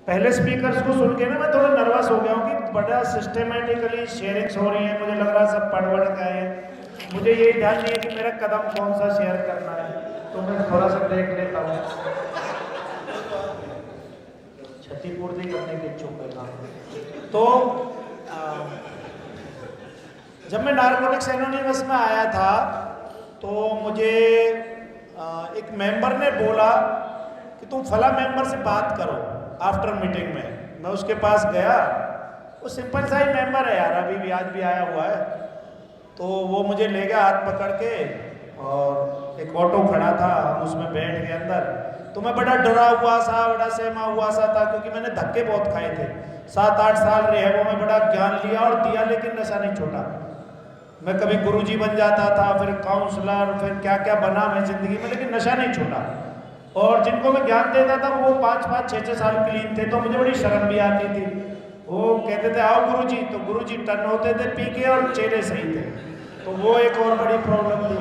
पहले स्पीकर्स को सुन के ना मैं थोड़ा नर्वस हो गया हूँ कि बड़ा सिस्टमेटिकली शेयरिंग्स हो रही है, मुझे लग रहा है सब पढ़ के आए हैं, मुझे ये ध्यान नहीं है कि मेरा कदम कौन सा शेयर करना है, तो मैं थोड़ा सा देख लेता हूँ। क्षतिपूर्ति करने के इच्छुक है। तो जब मैं नारकोटिक्स एनोनिमस में आया था तो मुझे एक मेंबर ने बोला कि तुम फला मेंबर से बात करो आफ्टर मीटिंग में। मैं उसके पास गया, वो सिंपल सा ही मेंबर है यार, अभी भी आज भी आया हुआ है। तो वो मुझे ले गया हाथ पकड़ के और एक ऑटो खड़ा था, हम उसमें बैठ गए अंदर। तो मैं बड़ा डरा हुआ सा, बड़ा सहमा हुआ सा था, क्योंकि मैंने धक्के बहुत खाए थे। 7-8 साल रिहैब में बड़ा ज्ञान लिया और दिया, लेकिन नशा नहीं छोड़ा। मैं कभी गुरुजी बन जाता था, फिर काउंसलर, फिर क्या क्या बना मैं जिंदगी में, लेकिन नशा नहीं छोड़ा। और जिनको मैं ज्ञान देता था वो 5-5, 6-6 साल क्लीन थे, तो मुझे बड़ी शर्म भी आती थी। वो कहते थे आओ गुरुजी, तो गुरुजी टर्न होते थे पी के और चेहरे सही थे, तो वो एक और बड़ी प्रॉब्लम थी।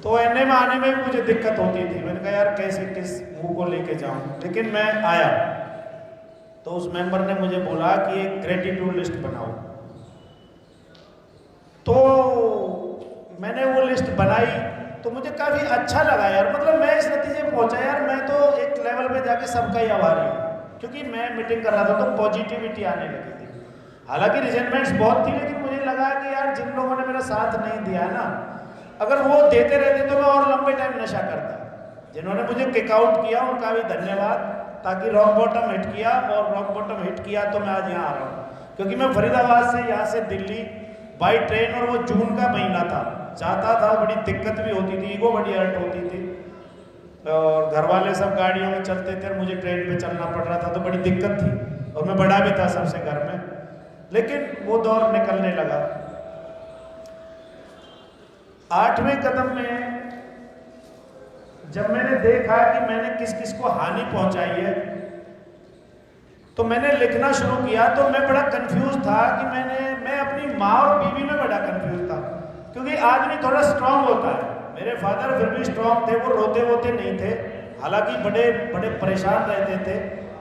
तो एनए में आने में भी मुझे दिक्कत होती थी। मैंने कहा यार कैसे किस मुंह को लेके जाऊं, लेकिन मैं आया। तो उस मेंबर ने मुझे बोला कि एक ग्रेटिट्यूड लिस्ट बनाओ। तो मैंने वो लिस्ट बनाई, तो मुझे काफ़ी अच्छा लगा यार। मतलब मैं इस नतीजे में पहुंचा यार, मैं तो एक लेवल पे जाके सबका ही आभारी हूँ, क्योंकि मैं मीटिंग कर रहा था तो पॉजिटिविटी आने लगी थी। हालांकि रिजेंटमेंट्स बहुत थी, लेकिन मुझे लगा कि यार जिन लोगों ने मेरा साथ नहीं दिया है ना, अगर वो देते रहते तो मैं और लंबे टाइम नशा करता। जिन्होंने मुझे किक आउट किया उनका भी धन्यवाद, ताकि रॉक बॉटम हिट किया, और रॉक बॉटम हिट किया तो मैं आज यहाँ आ रहा हूँ। क्योंकि मैं फरीदाबाद से यहाँ से दिल्ली बाई ट्रेन, और वो जून का महीना था, जाता था बड़ी दिक्कत भी होती थी, ईगो बड़ी हर्ट होती थी, और घर वाले सब गाड़ियों में चलते थे और मुझे ट्रेन पे चलना पड़ रहा था, तो बड़ी दिक्कत थी। और मैं बड़ा भी था सबसे घर में, लेकिन वो दौर निकलने लगा। 8वें कदम में जब मैंने देखा कि मैंने किस किस को हानि पहुंचाई है, तो मैंने लिखना शुरू किया। तो मैं बड़ा कंफ्यूज था कि मैं अपनी माँ और बीवी में बड़ा कंफ्यूज था, क्योंकि आदमी थोड़ा स्ट्रांग होता है। मेरे फादर फिर भी स्ट्रांग थे, वो रोते वोते नहीं थे, हालांकि बड़े बड़े परेशान रहते थे,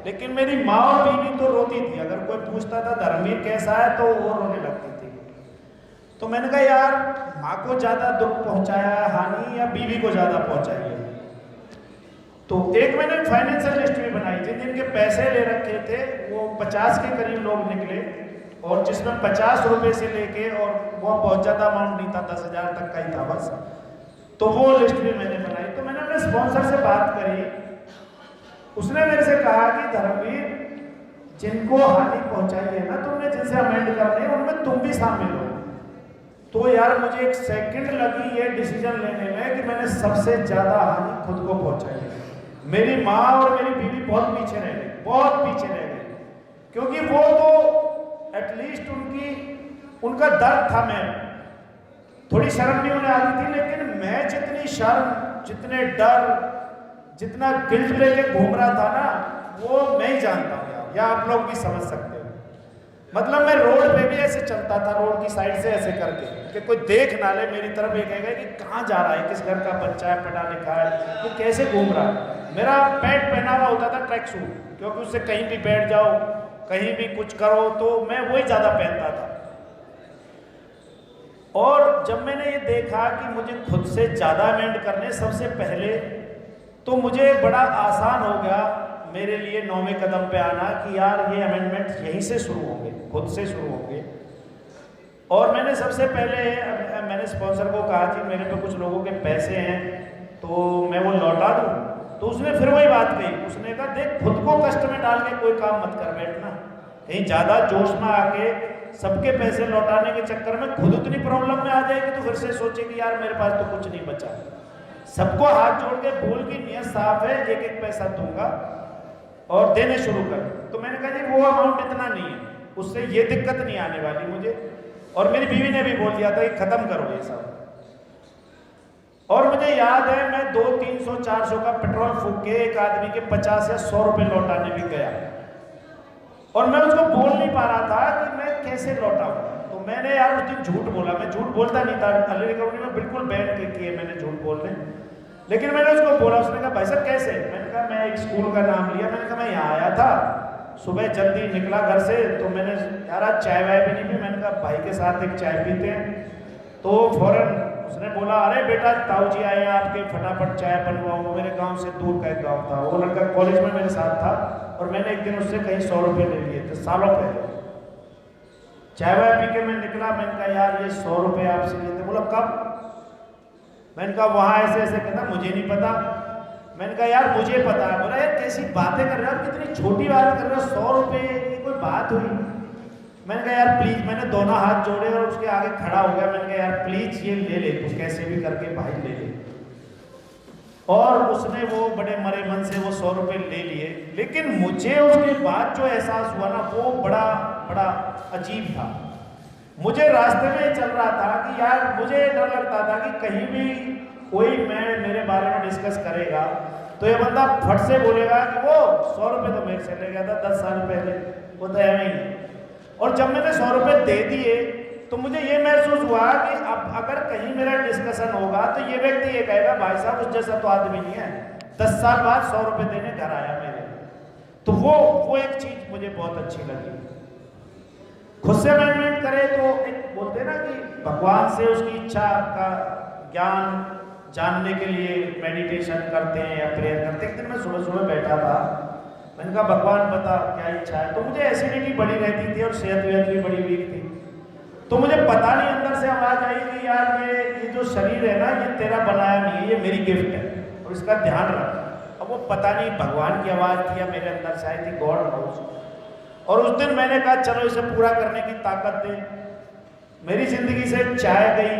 लेकिन मेरी माँ और बीवी तो रोती थी। अगर कोई पूछता था धर्मवीर कैसा है, तो वो रोने लगती थी। तो मैंने कहा यार माँ को ज़्यादा दुख पहुँचाया है हानि, या बीवी को ज़्यादा पहुँचाई है। तो एक मैंने फाइनेंशियल लिस्ट भी बनाई थी, जिनके पैसे ले रखे थे वो 50 के करीब लोग निकले, और जिसमें 50 रुपये से लेके, और वो बहुत ज़्यादा अमाउंट नहीं था, 10,000 तक का ही था बस। तो वो लिस्ट भी मैंने बनाई। तो मैंने अपने स्पॉन्सर से बात करी, उसने मेरे से कहा कि धर्मवीर जिनको हानि पहुंचाई है ना तुमने, जिनसे अमेंड करने हैं, उनमें तुम भी शामिल हो। तो यार मुझे एक सेकंड लगी ये डिसीजन लेने में कि मैंने सबसे ज़्यादा हानि खुद को पहुंचाई है। मेरी माँ और मेरी बीवी बहुत पीछे रह गई, बहुत पीछे रह गई, क्योंकि वो तो एटलीस्ट उनका दर्द था। मैं थोड़ी शर्म भी उन्हें आती थी, लेकिन मैं जितनी शर्म, जितने डर, जितना गिल्ट लेके घूम रहा था ना, वो मैं ही जानता हूँ यार, या आप लोग भी समझ सकते हो। मतलब मैं रोड पे भी ऐसे चलता था, रोड की साइड से ऐसे करके, कि कोई देख ना ले मेरी तरफ, ये कहेगा कि कहाँ जा रहा है, किस घर का बच्चा है, पढ़ा लिखा है, वो कैसे घूम रहा है। मेरा पैंट पहना हुआ होता था ट्रैक सूट, क्योंकि उससे कहीं भी बैठ जाओ, कहीं भी कुछ करो, तो मैं वही ज़्यादा पहनता था। और जब मैंने ये देखा कि मुझे खुद से ज़्यादा अमेंड करने, सबसे पहले तो मुझे बड़ा आसान हो गया मेरे लिए 9वें कदम पे आना कि यार ये अमेंडमेंट यहीं से शुरू होंगे, खुद से शुरू होंगे। और मैंने सबसे पहले मैंने स्पॉन्सर को कहा कि मेरे पे कुछ लोगों के पैसे हैं, तो मैं वो लौटा दूँ। तो उसने फिर वही बात कही, उसने कहा देख खुद को कष्ट में डाल के कोई काम मत कर बैठना, कहीं ज़्यादा जोश में आके सबके पैसे लौटाने के चक्कर में खुद उतनी प्रॉब्लम में आ जाएगी, तो फिर से सोचे कि यार मेरे पास तो कुछ नहीं बचा। सबको हाथ जोड़ के बोल की नियत साफ है, एक एक पैसा दूंगा और देने शुरू कर। तो मैंने कहा जी वो अमाउंट इतना नहीं है, उससे ये दिक्कत नहीं आने वाली मुझे। और मेरी बीवी ने भी बोल दिया था कि खत्म करो ये सब। और मुझे याद है मैं 200, 300, 400 का पेट्रोल फूंक के एक आदमी के 50 या 100 रुपये लौटाने भी गया, और मैं उसको बोल नहीं पा रहा था कि मैं कैसे लौटाऊं। तो मैंने यार उस दिन झूठ बोला, मैं झूठ बोलता नहीं था, अर्ली रिकवरी में बिल्कुल बैन किए मैंने झूठ बोलने, लेकिन मैंने उसको बोला। उसने कहा भाई साहब कैसे? मैंने कहा मैं एक स्कूल का नाम लिया, मैंने कहा मैं यहाँ आया था सुबह जल्दी निकला घर से, तो मैंने यार आज चाय वाय भी नहीं पी, मैंने कहा भाई के साथ एक चाय पीते हैं। तो फौरन उसने बोला अरे बेटा ताऊ जी आए हैं आपके, फटाफट चाय बनवाओ। वो मेरे गांव से दूर का एक गांव था, वो लड़का कॉलेज में मेरे साथ था और मैंने एक दिन उससे कहीं 100 रुपये ले लिए थे सालों पहले। चाय वाय पी के मैं निकला, मैंने कहा यार ये 100 रुपये आपसे लिए थे। बोला कब? मैंने कहा वहाँ ऐसे ऐसे। कहता मुझे नहीं पता। मैंने कहा यार मुझे पता है। बोला यार कैसी बातें कर रहे हो, कितनी छोटी बात कर रहे हो, 100 रुपये ये कोई बात हुई? मैंने कहा यार प्लीज, मैंने दोनों हाथ जोड़े और उसके आगे खड़ा हो गया। मैंने कहा यार प्लीज ये ले ले तू, कैसे भी करके भाई ले ले। और उसने वो बड़े मरे मन से वो 100 रुपये ले लिए। लेकिन मुझे उसके बाद जो एहसास हुआ ना वो बड़ा बड़ा अजीब था। मुझे रास्ते में चल रहा था कि यार मुझे डर लगता था कि कहीं भी कोई मेरे बारे में डिस्कस करेगा तो ये बंदा फट से बोलेगा कि वो 100 रुपये तो मेरे से ले गया था 10 साल पहले, वो तो है नहीं। और जब मैंने 100 रुपये दे दिए तो मुझे ये महसूस हुआ कि अब अगर कहीं मेरा डिस्कशन होगा तो ये व्यक्ति ये कहेगा भाई साहब उस जैसा तो आदमी नहीं है, 10 साल बाद 100 रुपये देने घर आया मेरे। तो वो एक चीज मुझे बहुत अच्छी लगी। खुद से मैनेजमेंट करे तो एक बोलते हैं ना कि भगवान से उसकी इच्छा का ज्ञान जानने के लिए मेडिटेशन करते हैं या प्रेयर करते हैं। एक दिन मैं सुबह सुबह बैठा था, मैंने कहा भगवान बता क्या इच्छा है। तो मुझे एसिडिटी बड़ी रहती थी और सेहत भी बड़ी वीक थी। तो मुझे पता नहीं अंदर से आवाज आई कि यार ये जो शरीर है ना ये तेरा बनाया नहीं है, ये मेरी गिफ्ट है और इसका ध्यान रख। अब वो पता नहीं भगवान की आवाज थी या मेरे अंदर से आई थी, गॉड नोस। और उस दिन मैंने कहा चलो इसे पूरा करने की ताकत दे। मेरी जिंदगी से चाय गई,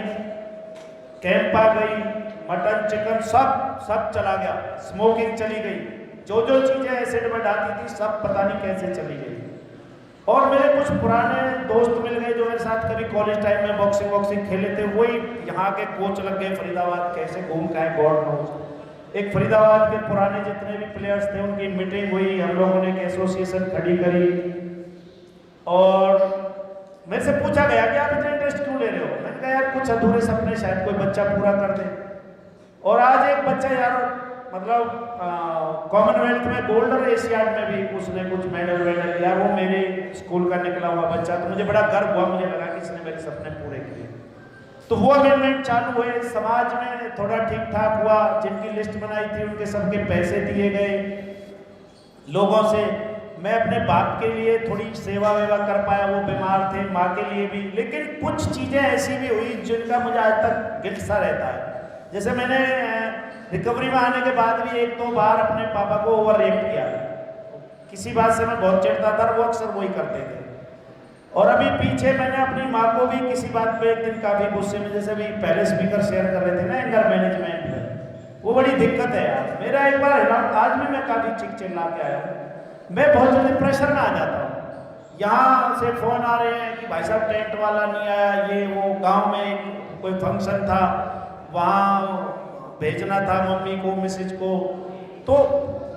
कैंपा गई, मटन चिकन सब चला गया, स्मोकिंग चली गई, जो चीजें एसिड में डालती थी सब पता नहीं कैसे चली गई। और मेरे कुछ पुराने दोस्त मिल गए जो मेरे साथ कभी कॉलेज टाइम में बॉक्सिंग खेले थे, वही यहाँ के कोच लग गए फरीदाबाद, कैसे घूम के आए गॉड नोज। एक फरीदाबाद के पुराने जितने भी प्लेयर्स थे उनकी मीटिंग हुई, हम लोगों ने एक एसोसिएशन खड़ी करी और मेरे से पूछा गया कि आप इतना इंटरेस्ट क्यों ले रहे हो। मैंने कहा यार कुछ अधूरे सपने शायद कोई बच्चा पूरा कर दे। और आज एक बच्चा यार मतलब कॉमनवेल्थ में गोल्ड और एशियाड में भी उसने कुछ मेडल लिया, वो मेरे स्कूल का निकला हुआ बच्चा। तो मुझे बड़ा गर्व हुआ, मुझे लगा कि इसने मेरे सपने पूरे किए। तो वो अमेंडमेंट चालू हुए, समाज में थोड़ा ठीक ठाक हुआ, जिनकी लिस्ट बनाई थी उनके सबके पैसे दिए गए लोगों से। मैं अपने बाप के लिए थोड़ी सेवा वेवा कर पाया, वो बीमार थे, माँ के लिए भी। लेकिन कुछ चीज़ें ऐसी भी हुई जिनका मुझे आज तक गिल्ट सा रहता है। जैसे मैंने रिकवरी में आने के बाद भी 1-2 बार अपने पापा को ओवर रिएक्ट किया, किसी बात से मैं बहुत चिढ़ता था, वो अक्सर वही करते थे। और अभी पीछे मैंने अपनी माँ को भी किसी बात पे एक दिन काफ़ी गुस्से में, जैसे भी पहले स्पीकर शेयर कर रहे थे ना एंगर मैनेजमेंट में, वो बड़ी दिक्कत है यार। मेरा एक बार आज भी मैं काफ़ी चिल्ला के आया हूँ, मैं बहुत जल्दी प्रेशर में आ जाता हूँ। यहाँ से फ़ोन आ रहे हैं कि भाई साहब टेंट वाला नहीं आया, ये वो। गांव में कोई फंक्शन था, वहाँ भेजना था मम्मी को, मिसेज को, तो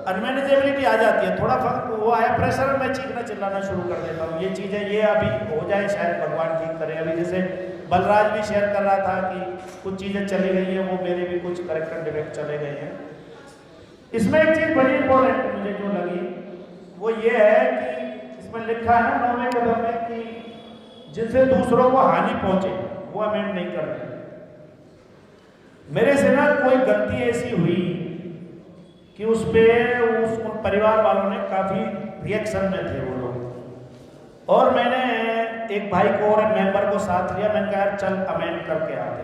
अनमैनेजेबिलिटी आ जाती है। थोड़ा वो आया प्रेशर में मैं चीखना चिल्लाना शुरू कर देता हूँ। ये चीज़ें ये अभी हो जाए, शायद भगवान ठीक करे। अभी जैसे बलराज भी शेयर कर रहा था कि कुछ चीज़ें चली गई हैं, वो मेरे भी कुछ करेक्टर डिफेक्ट चले गए हैं। इसमें एक चीज़ बड़ी इंपॉर्टेंट मुझे जो लगी वो ये है कि इसमें लिखा है ना 9वें कदम में कि जिनसे दूसरों को हानि पहुंचे वो अमेंड नहीं करते। मेरे से ना कोई गलती ऐसी हुई कि उस परिवार वालों ने काफ़ी रिएक्शन में थे वो लोग, और मैंने एक भाई को और एक मेंबर को साथ लिया। मैंने कहा यार चल अमेंड करके आते।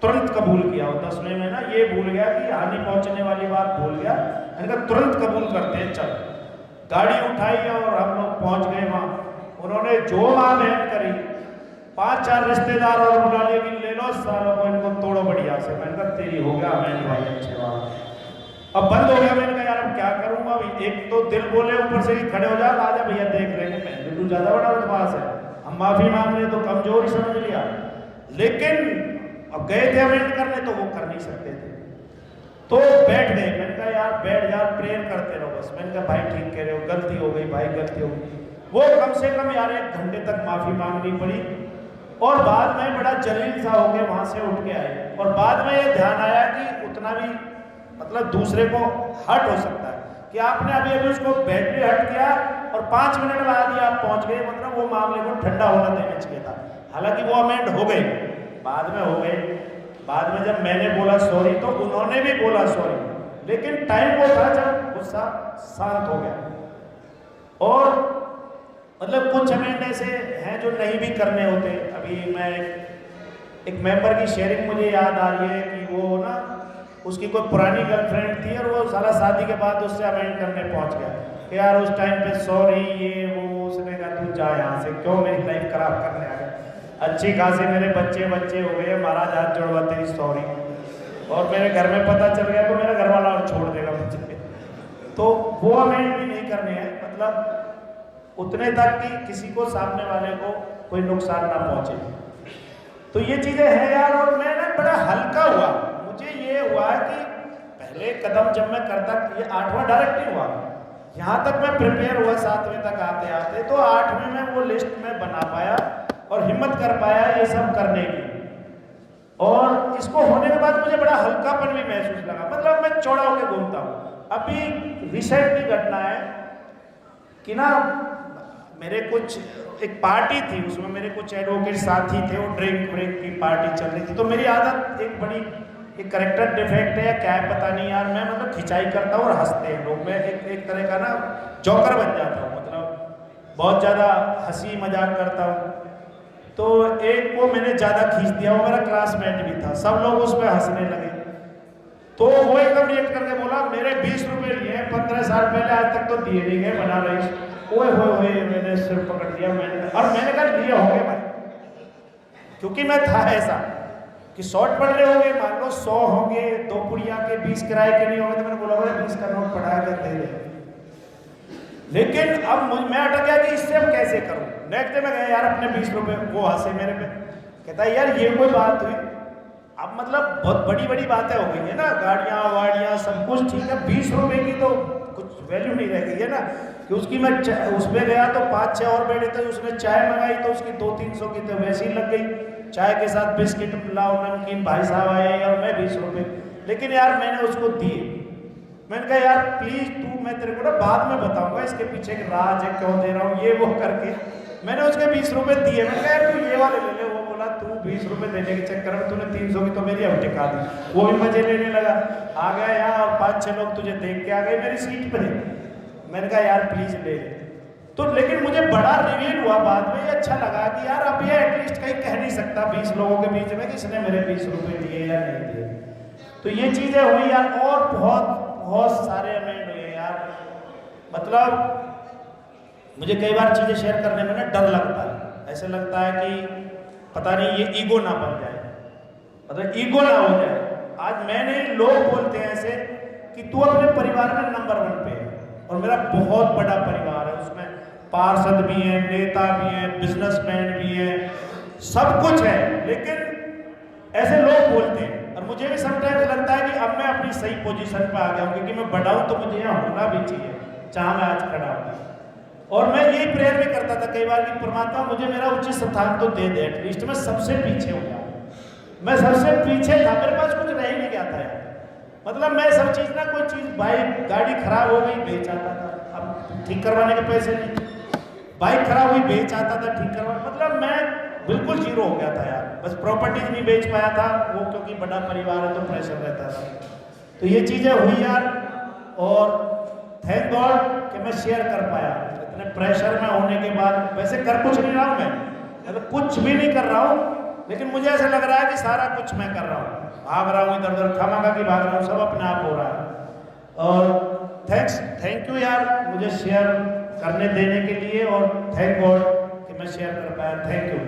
तुरंत कबूल किया। वो 10वें में ना ये भूल गया कि हानि पहुंचने वाली बात भूल गया। मैंने कहा तुरंत कबूल करते हैं, चल। गाड़ी उठाई और हम लोग पहुंच गए वहाँ। उन्होंने जो अमेंड करी, 5-4 रिश्तेदार और बुला लिए कि ले लो सालों को, इनको तोड़ो बढ़िया से। मैंने कहा तेरी हो गया अमेंड भाई, अच्छे बात। अब बंद हो गया। मैंने कहा यार अब क्या करूँगा। अभी एक तो दिल बोले ऊपर से ही खड़े हो जा, आजा भैया देख लेंगे, मैं तू ज़्यादा बड़ा बदमाश है, हम माफ़ी मांग रहे तो कमजोर ही समझ लिया। लेकिन अब गए थे अमेंड करने तो वो कर नहीं सकते थे, तो बैठ गए। मैंने कहा यार बैठ जा, प्रेयर करते रहो बस। मैंने कहा भाई ठीक कह रहे हो, गलती हो गई भाई, गलती हो गई। वो कम से कम यार 1 घंटे तक माफ़ी मांगनी पड़ी। और बाद में बड़ा जलील सा होके वहाँ से उठ के आए। और बाद में ये ध्यान आया कि उतना भी मतलब दूसरे को हर्ट हो सकता है कि आपने अभी उसको बैटरी हर्ट किया, और 5 मिनट बाद ही आप पहुंच गए, मतलब वो मामले को ठंडा होना देना चाहिए था। हालांकि वो अमेंड हो गई, बाद में हो गई। बाद में जब मैंने बोला सॉरी तो उन्होंने भी बोला सॉरी, लेकिन टाइम वो था जब गुस्सा शांत हो गया। और मतलब कुछ अमेंड ऐसे हैं जो नहीं भी करने होते। अभी मैं एक मेंबर की शेयरिंग मुझे याद आ रही है कि वो ना उसकी कोई पुरानी गर्लफ्रेंड थी और वो सारा शादी के बाद उससे अमेंड करने पहुंच गया कि यार उस टाइम पे सॉरी ये वो। उसने कहा तू जा यहाँ से, क्यों मेरी लाइफ खराब करने आ गया। अच्छी खासी मेरे बच्चे हो गए, महाराज हाथ जोड़वा तेरी सॉरी। और मेरे घर में पता चल गया तो मेरा घर वाला और छोड़ देगा मुझे। तो वो अमेंड भी नहीं करने हैं, मतलब उतने तक कि किसी को सामने वाले को कोई नुकसान ना पहुंचे। तो ये चीजें हैं यार। और मैं ना बड़ा हल्का हुआ, मुझे ये हुआ कि पहले कदम जब मैं करता, ये 8वां डायरेक्ट नहीं हुआ, यहाँ तक मैं प्रिपेयर हुआ 7वें तक आते आते, तो 8वें में वो लिस्ट में बना पाया और हिम्मत कर पाया ये सब करने की। और इसको होने के बाद मुझे बड़ा हल्कापन भी महसूस लगा, मतलब मैं चौड़ा होकर घूमता हूँ। अभी रिसेंटली घटना है कि ना मेरे कुछ एक पार्टी थी, उसमें मेरे कुछ एडवोकेट साथी थे, वो ड्रिंक व्रिंक की पार्टी चल रही थी। तो मेरी आदत एक बड़ी एक करेक्टर डिफेक्ट है या क्या है पता नहीं यार, मैं मतलब खिंचाई करता हूँ और हंसते हैं लोग। मैं एक तरह का ना जॉकर बन जाता हूँ, मतलब बहुत ज़्यादा हंसी मजाक करता हूँ। तो एक को मैंने ज़्यादा खींच दिया, वो मेरा क्लासमेट भी था, सब लोग उस पर हंसने लगे। तो वो एकदम रिएक्ट करके बोला मेरे 20 रुपये लिए हैं 15 साल पहले, आज तक तो दिए नहीं गए, बना रही। ओए होए, मैंने सिर पकड़ लिया, मैंने कहा लिए होंगे भाई, क्योंकि मैं था ऐसा कि शॉर्ट पड़ रहे होंगे, मान लो 100 होंगे, 2 पुड़िया के 20 किराए के नहीं होंगे, तो मैंने बोला भाई 20 का नोट पड़ा है दे दे। लेकिन अब मैं अटक गया कि इससे अब कैसे करूं। नेक्स्ट डे में गया यार अपने 20 रुपये, वो हंसे मेरे पे, कहता है यार ये कोई बात हुई। अब मतलब बहुत बड़ी बड़ी बातें हो गई है ना, गाड़ियाँ वाड़ियाँ सब कुछ ठीक है, 20 रुपये की तो कुछ वैल्यू नहीं रह गई है ना। कि उसकी मैं उसमें गया तो 5-6 और बैठे थे, उसने चाय मंगाई तो उसकी 200-300 की तो वैसे ही लग गई। चाय के साथ बिस्किट लाओ नमकीन, भाई साहब आए और मैं 20 रुपये। लेकिन यार मैंने उसको दिए, मैंने कहा यार प्लीज तू, मैं तेरे को ना बाद में बताऊंगा इसके पीछे एक राज है, क्यों दे रहा हूँ ये वो करके मैंने उसके 20 रुपये दिए। मैंने कहा यार तू ये वाले ले ले। वो बोला तू 20 रुपये देने के चक्कर में तूने 300 की तो मेरी अब टिका दी। वो भी मजे लेने लगा, आ गया यहाँ और 5-6 लोग तुझे देख के आ गए मेरी सीट पे। मैंने कहा यार प्लीज ले। तो लेकिन मुझे बड़ा रिवील हुआ बाद में, ये अच्छा लगा कि यार अब ये एटलीस्ट कहीं कह नहीं सकता 20 लोगों के बीच में कि इसने मेरे 20 रुपये दिए या नहीं दिए। तो ये चीजें हुई यार, और बहुत सारे अमेंड हुए यार। मतलब मुझे कई बार चीजें शेयर करने में ना डर लगता है, ऐसे लगता है कि पता नहीं ये ईगो ना बन जाए, मतलब ईगो ना हो जाए। आज मैं नहीं, लोग बोलते हैं ऐसे कि तू अपने परिवार में नंबर 1 पे है, और मेरा बहुत बड़ा परिवार है, उसमें पार्षद भी हैं, नेता भी हैं, बिजनेसमैन भी हैं, सब कुछ है। लेकिन ऐसे लोग बोलते हैं और मुझे भी समटाइम्स लगता है कि अब मैं अपनी सही पोजीशन पे आ गया हूँ, क्योंकि मैं बड़ा हूँ तो मुझे यहाँ होना भी चाहिए जहाँ मैं आज खड़ा हूँ। और मैं यही प्रेयर भी करता था कई बार कि परमात्मा मुझे मेरा उचित स्थान तो दे दे, एटलीस्ट मैं सबसे पीछे हो गया। मैं सबसे पीछे था, मेरे पास कुछ रह ही नहीं गया था यार। मतलब मैं सब चीज़ ना, कोई चीज़ बाइक गाड़ी खराब हो गई बेच आता था, अब ठीक करवाने के पैसे नहीं, बाइक खराब हुई बेच आता था ठीक करवा, मतलब मैं बिल्कुल जीरो हो गया था यार। बस प्रॉपर्टीज नहीं बेच पाया था वो, क्योंकि बड़ा परिवार है तो प्रेशर रहता था। तो ये चीज़ें हुई यार, और थैंक गॉड कि मैं शेयर कर पाया इतने प्रेशर में होने के बाद। वैसे कर कुछ नहीं रहा हूँ मैं, मतलब कुछ भी नहीं कर रहा हूँ, लेकिन मुझे ऐसा लग रहा है कि सारा कुछ मैं कर रहा हूँ, भाग रहा हूँ इधर उधर, खामखा की भाग रहा हूँ, सब अपने आप हो रहा है। और थैंक यू यार मुझे शेयर करने देने के लिए, और थैंक गॉड कि मैं शेयर कर पाया। Thank you.